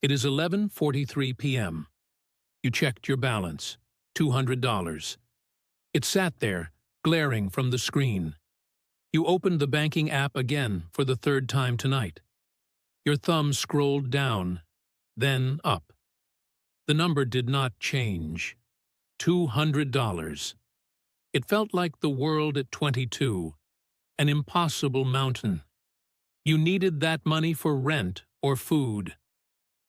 It is 11:43 p.m. You checked your balance, $200. It sat there, glaring from the screen. You opened the banking app again for the third time tonight. Your thumb scrolled down, then up. The number did not change. $200. It felt like the world at 22, an impossible mountain. You needed that money for rent or food.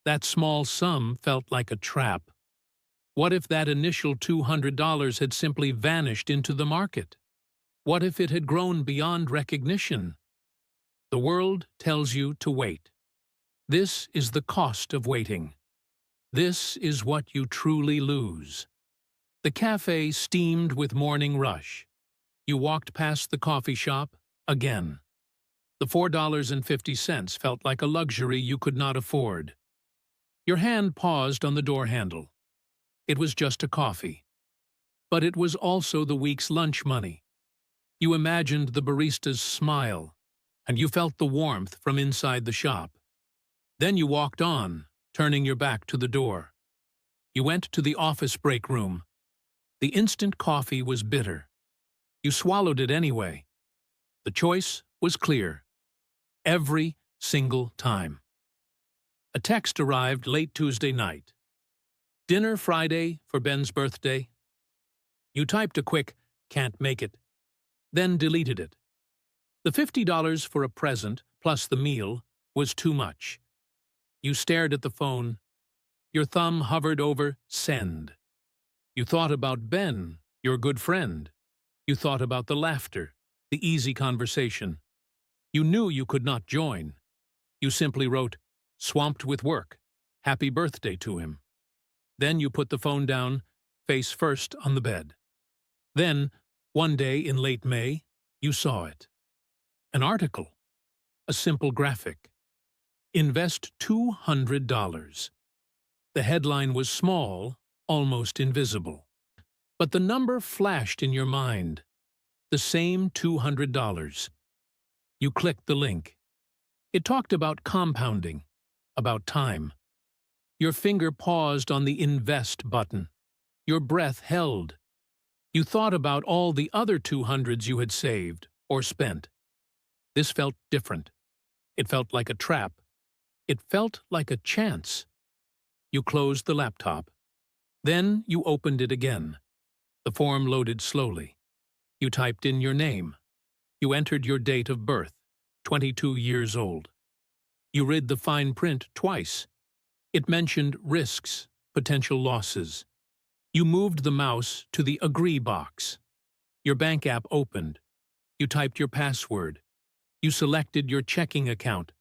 That small sum felt like a trap. What if that initial $200 had simply vanished into the market? What if it had grown beyond recognition? The world tells you to wait. This is the cost of waiting. This is what you truly lose. The cafe steamed with morning rush. You walked past the coffee shop again. The $4.50 felt like a luxury you could not afford. Your hand paused on the door handle. It was just a coffee. But it was also the week's lunch money. You imagined the barista's smile, and you felt the warmth from inside the shop. Then you walked on, turning your back to the door. You went to the office break room. The instant coffee was bitter. You swallowed it anyway. The choice was clear. Every single time. A text arrived late Tuesday night. Dinner Friday for Ben's birthday. You typed a quick, "Can't make it," then deleted it. The $50 for a present plus the meal was too much. You stared at the phone. Your thumb hovered over send. You thought about Ben, your good friend. You thought about the laughter, the easy conversation. You knew you could not join. You simply wrote, "Swamped with work. Happy birthday" to him. Then you put the phone down, face first on the bed. Then, one day in late May, you saw it. An article. A simple graphic. Invest $200. The headline was small, almost invisible. But the number flashed in your mind. The same $200. You clicked the link. It talked about compounding, about time. Your finger paused on the invest button. Your breath held. You thought about all the other $200s you had saved or spent. This felt different. It felt like a trap. It felt like a chance. You closed the laptop. Then you opened it again. The form loaded slowly. You typed in your name. You entered your date of birth, 22 years old. You read the fine print twice. It mentioned risks, potential losses. You moved the mouse to the Agree box. Your bank app opened. You typed your password. You selected your checking account.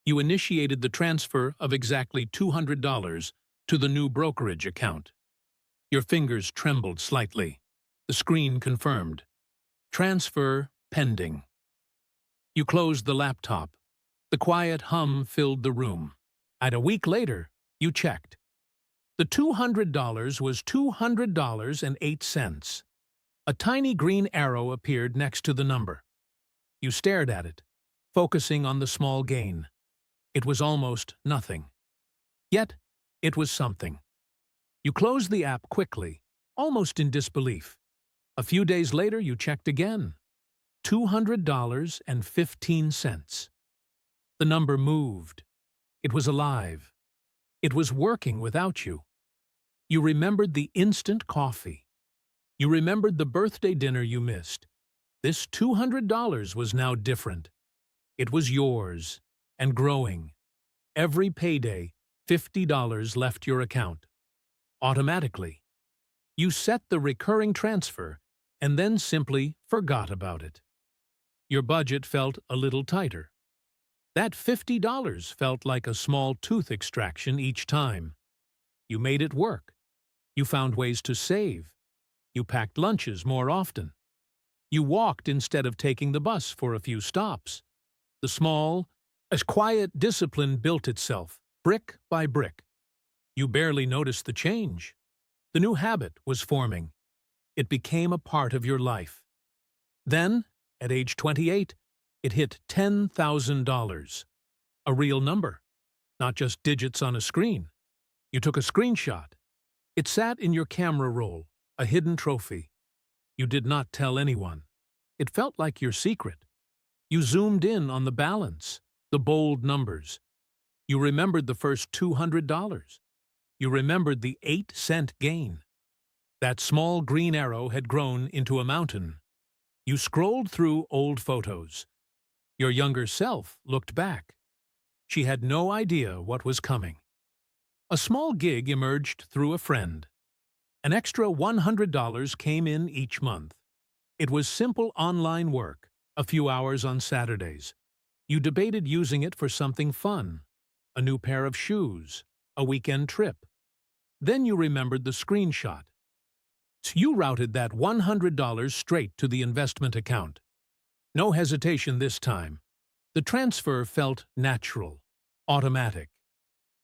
You initiated the transfer of exactly $200 to the new brokerage account. Your fingers trembled slightly. The screen confirmed. Transfer pending. You closed the laptop. The quiet hum filled the room. A week later, you checked. The $200 was $200.08. A tiny green arrow appeared next to the number. You stared at it, focusing on the small gain. It was almost nothing. Yet, it was something. You closed the app quickly, almost in disbelief. A few days later, you checked again. $200.15. The number moved. It was alive. It was working without you. You remembered the instant coffee. You remembered the birthday dinner you missed. This $200 was now different. It was yours, and growing. Every payday, $50 left your account. Automatically. You set the recurring transfer and then simply forgot about it. Your budget felt a little tighter. That $50 felt like a small tooth extraction each time. You made it work. You found ways to save. You packed lunches more often. You walked instead of taking the bus for a few stops. The small, as quiet discipline built itself, brick by brick. You barely noticed the change. The new habit was forming. It became a part of your life. Then, at age 28, it hit $10,000. A real number. not just digits on a screen. You took a screenshot. It sat in your camera roll, a hidden trophy. You did not tell anyone. It felt like your secret. You zoomed in on the balance, the bold numbers. You remembered the first $200. You remembered the 8-cent gain. That small green arrow had grown into a mountain. You scrolled through old photos. Your younger self looked back. She had no idea what was coming. A small gig emerged through a friend. An extra $100 came in each month. It was simple online work, a few hours on Saturdays. You debated using it for something fun, a new pair of shoes, a weekend trip. Then you remembered the screenshot. You routed that $100 straight to the investment account. No hesitation this time. The transfer felt natural, automatic.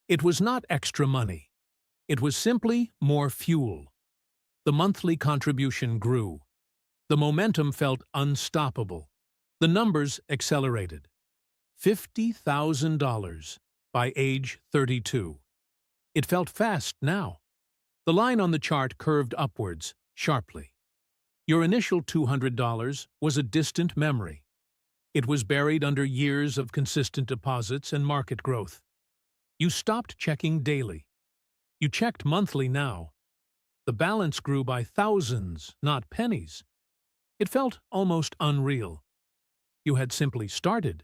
It was not extra money. It was simply more fuel. The monthly contribution grew. The momentum felt unstoppable. The numbers accelerated. $50,000 by age 32. It felt fast now. The line on the chart curved upwards, sharply. Your initial $200 was a distant memory. It was buried under years of consistent deposits and market growth. You stopped checking daily. You checked monthly now. The balance grew by thousands, not pennies. It felt almost unreal. You had simply started.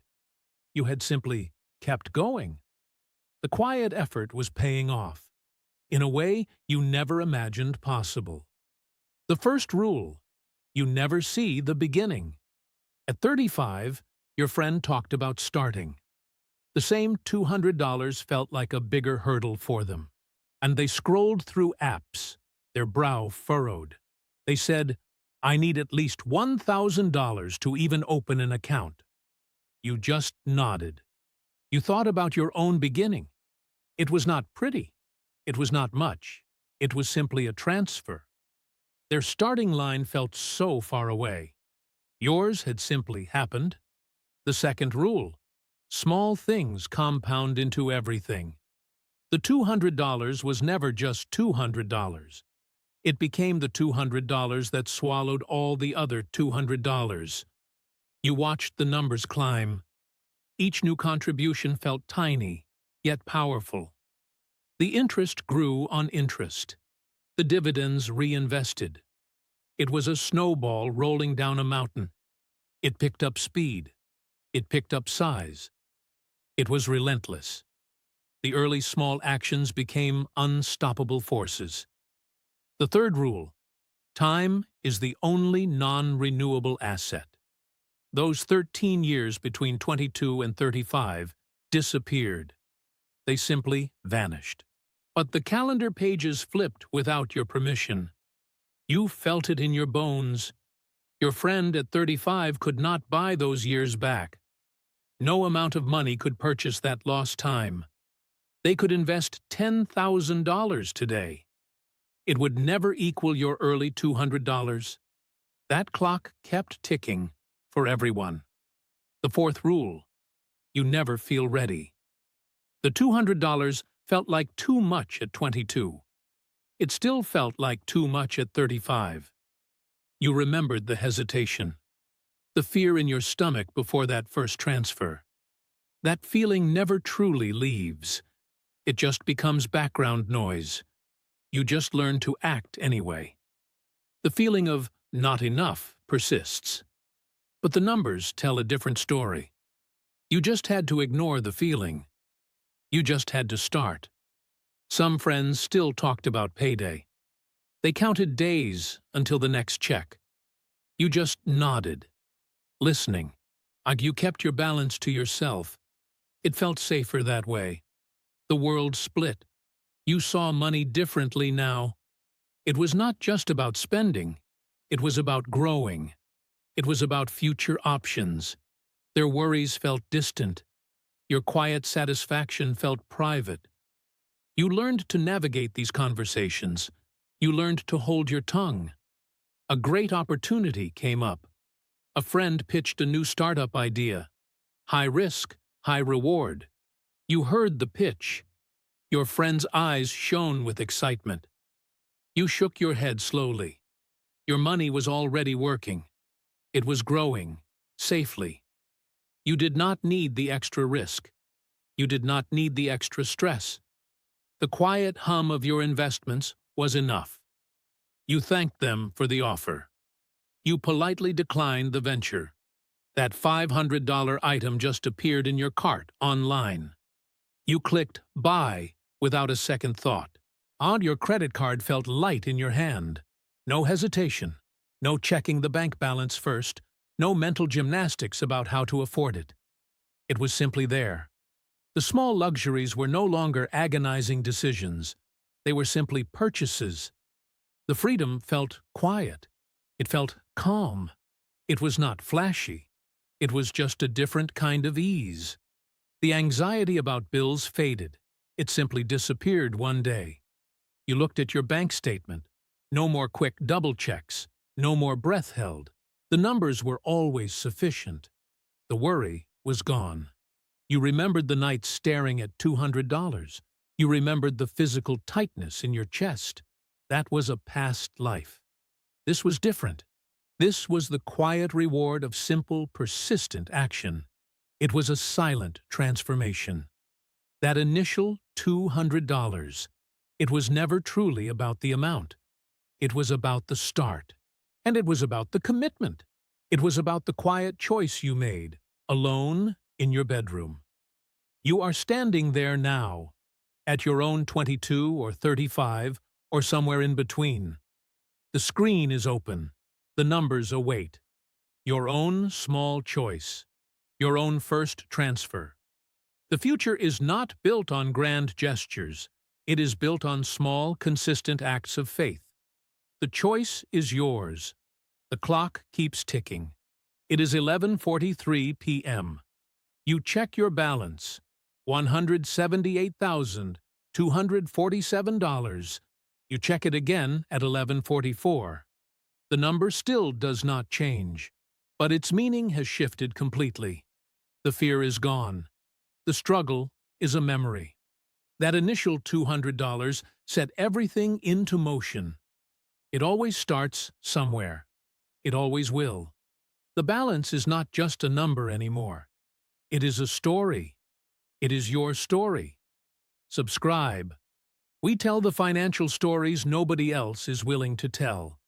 You had simply kept going. The quiet effort was paying off, in a way you never imagined possible. The first rule: you never see the beginning. At 35, your friend talked about starting. The same $200 felt like a bigger hurdle for them. And they scrolled through apps, their brow furrowed. They said, "I need at least $1,000 to even open an account." You just nodded. You thought about your own beginning. It was not pretty. It was not much. It was simply a transfer. Their starting line felt so far away. Yours had simply happened. The second rule: small things compound into everything. The $200 was never just $200. It became the $200 that swallowed all the other $200. You watched the numbers climb. Each new contribution felt tiny, yet powerful. The interest grew on interest. The dividends reinvested. It was a snowball rolling down a mountain. It picked up speed. It picked up size. It was relentless. The early small actions became unstoppable forces. The third rule: time is the only non-renewable asset. Those 13 years between 22 and 35 disappeared. They simply vanished. But the calendar pages flipped without your permission. You felt it in your bones. Your friend at 35 could not buy those years back. No amount of money could purchase that lost time. They could invest $10,000 today. It would never equal your early $200. That clock kept ticking for everyone. The fourth rule: you never feel ready. The $200 felt like too much at 22. It still felt like too much at 35. You remembered the hesitation, the fear in your stomach before that first transfer. That feeling never truly leaves. It just becomes background noise. You just learn to act anyway. The feeling of not enough persists. But the numbers tell a different story. You just had to ignore the feeling. You just had to start. Some friends still talked about payday. They counted days until the next check. You just nodded, listening. You kept your balance to yourself. It felt safer that way. The world split. You saw money differently now. It was not just about spending. It was about growing. It was about future options. Their worries felt distant. Your quiet satisfaction felt private. You learned to navigate these conversations. You learned to hold your tongue. A great opportunity came up. A friend pitched a new startup idea. High risk, high reward. You heard the pitch. Your friend's eyes shone with excitement. You shook your head slowly. Your money was already working. It was growing, safely. You did not need the extra risk. You did not need the extra stress. The quiet hum of your investments was enough. You thanked them for the offer. You politely declined the venture. That $500 item just appeared in your cart online. You clicked buy without a second thought. Your credit card felt light in your hand. No hesitation. No checking the bank balance first. No mental gymnastics about how to afford it. It was simply there. The small luxuries were no longer agonizing decisions. They were simply purchases. The freedom felt quiet. It felt calm. It was not flashy. It was just a different kind of ease. The anxiety about bills faded. It simply disappeared one day. You looked at your bank statement. No more quick double checks. No more breath held. The numbers were always sufficient. The worry was gone. You remembered the nights staring at $200. You remembered the physical tightness in your chest. That was a past life. This was different. This was the quiet reward of simple, persistent action. It was a silent transformation. That initial $200, it was never truly about the amount. It was about the start. And it was about the commitment. It was about the quiet choice you made, alone in your bedroom. You are standing there now, at your own 22 or 35, or somewhere in between. The screen is open. The numbers await. Your own small choice. Your own first transfer. The future is not built on grand gestures. It is built on small, consistent acts of faith. The choice is yours. The clock keeps ticking. It is 11:43 p.m. You check your balance. $178,247. You check it again at 11:44. The number still does not change, but its meaning has shifted completely. The fear is gone. The struggle is a memory. That initial $200 set everything into motion. It always starts somewhere. It always will. The balance is not just a number anymore. It is a story. It is your story. Subscribe. We tell the financial stories nobody else is willing to tell.